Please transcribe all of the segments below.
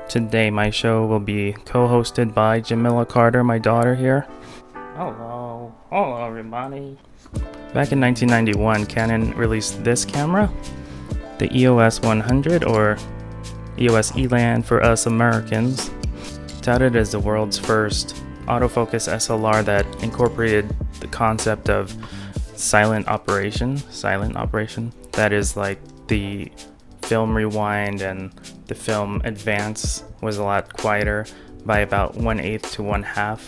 Today my show will be co-hosted by Jamila Carter, my daughter here. Hello everybody. Back in 1991, Canon released this camera, the EOS 100 or EOS ELAN for us Americans, touted as the world's first autofocus SLR that incorporated the concept of silent operation. That is, like, the film rewind and the film advance was a lot quieter by about 1/8 to 1/2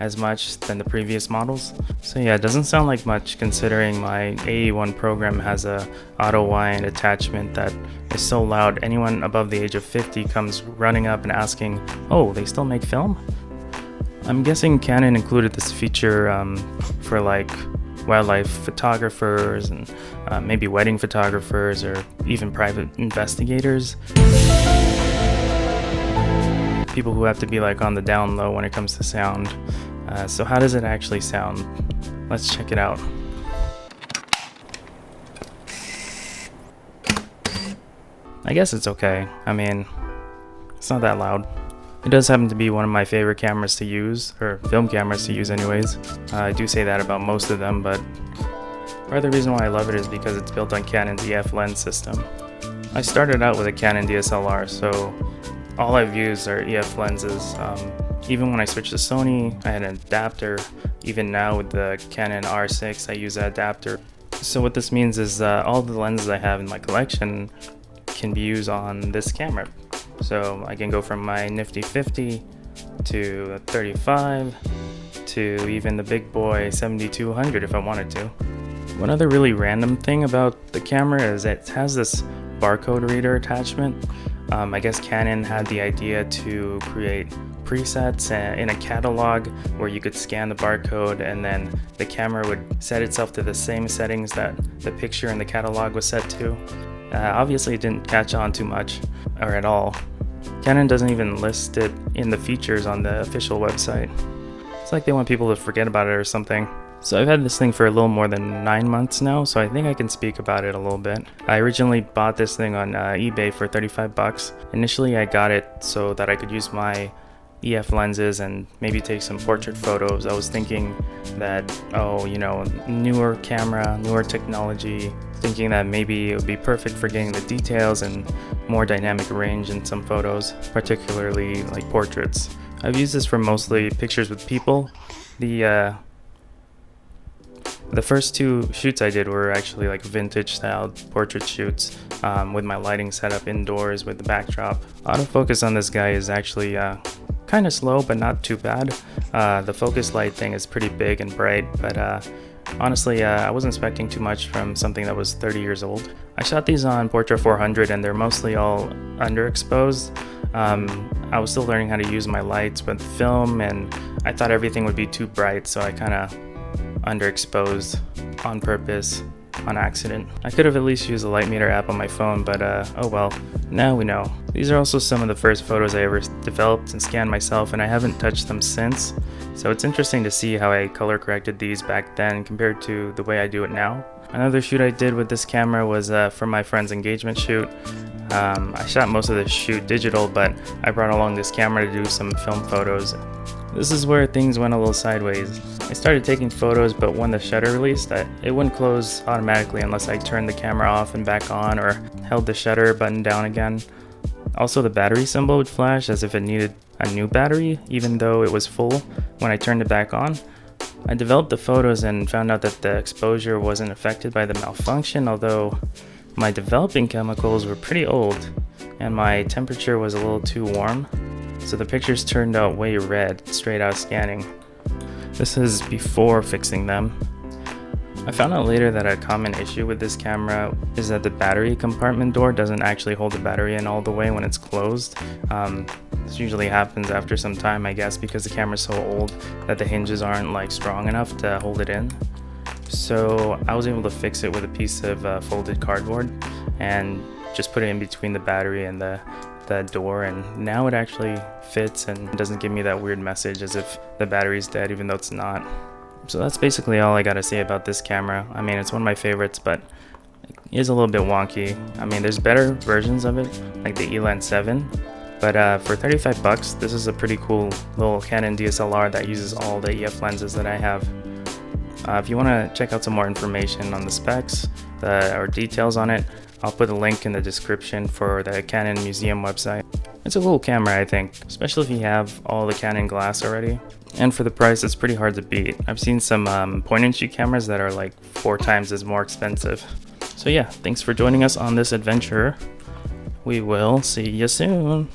as much than the previous models. So yeah, it doesn't sound like much considering my AE1 program has a auto wind attachment that is so loud anyone above the age of 50 comes running up and asking, oh, they still make film? I'm guessing Canon included this feature for like wildlife photographers and maybe wedding photographers or even private investigators. People who have to be like on the down low when it comes to sound. So how does it actually sound? Let's check it out. I guess it's okay. I mean, it's not that loud. It does happen to be one of my favorite cameras to use, or film cameras to use anyways. I do say that about most of them, but part of the reason why I love it is because it's built on Canon's EF lens system. I started out with a Canon DSLR, so all I've used are EF lenses. Even when I switched to Sony, I had an adapter. Even now with the Canon R6, I use that adapter. So what this means is all the lenses I have in my collection can be used on this camera. So I can go from my nifty 50 to a 35 to even the big boy 7200 if I wanted to. One other really random thing about the camera is it has this barcode reader attachment. I guess Canon had the idea to create presets in a catalog where you could scan the barcode and then the camera would set itself to the same settings that the picture in the catalog was set to. Obviously it didn't catch on too much, or at all. Canon doesn't even list it in the features on the official website. It's like they want people to forget about it or something. So I've had this thing for a little more than 9 months now, so I think I can speak about it a little bit. I originally bought this thing on eBay for 35 bucks. Initially I got it so that I could use my EF lenses and maybe take some portrait photos. I was thinking that, newer camera, newer technology, thinking that maybe it would be perfect for getting the details and more dynamic range in some photos, particularly like portraits. I've used this for mostly pictures with people. The first two shoots I did were actually like vintage style portrait shoots with my lighting set up indoors with the backdrop. Autofocus on this guy is actually kind of slow, but not too bad. The focus light thing is pretty big and bright, but honestly, I wasn't expecting too much from something that was 30 years old. I shot these on Portra 400 and they're mostly all underexposed. I was still learning how to use my lights with film and I thought everything would be too bright, so I kind of underexposed on purpose, on accident. I could have at least used the light meter app on my phone, but oh well, now we know. These are also some of the first photos I ever developed and scanned myself, and I haven't touched them since. So it's interesting to see how I color corrected these back then compared to the way I do it now. Another shoot I did with this camera was for my friend's engagement shoot. I shot most of the shoot digital, but I brought along this camera to do some film photos. This is where things went a little sideways. I started taking photos, but when the shutter released, it wouldn't close automatically unless I turned the camera off and back on or held the shutter button down again. Also, the battery symbol would flash as if it needed a new battery, even though it was full when I turned it back on. I developed the photos and found out that the exposure wasn't affected by the malfunction, although my developing chemicals were pretty old and my temperature was a little too warm. So the pictures turned out way red, straight out scanning. This is before fixing them. I found out later that a common issue with this camera is that the battery compartment door doesn't actually hold the battery in all the way when it's closed. This usually happens after some time, I guess, because the camera's so old that the hinges aren't like strong enough to hold it in. So I was able to fix it with a piece of folded cardboard and just put it in between the battery and the door, and now it actually fits and doesn't give me that weird message as if the battery's dead even though it's not. So that's basically all I gotta say about this camera. I mean, it's one of my favorites, but it is a little bit wonky. I mean, there's better versions of it, like the Elan 7, But for 35 bucks, this is a pretty cool little Canon DSLR that uses all the EF lenses that I have. If you want to check out some more information on the specs or details on it, I'll put a link in the description for the Canon Museum website. It's a cool camera, I think, especially if you have all the Canon glass already. And for the price, it's pretty hard to beat. I've seen some point-and-shoot cameras that are like 4 times as more expensive. So yeah, thanks for joining us on this adventure. We will see you soon.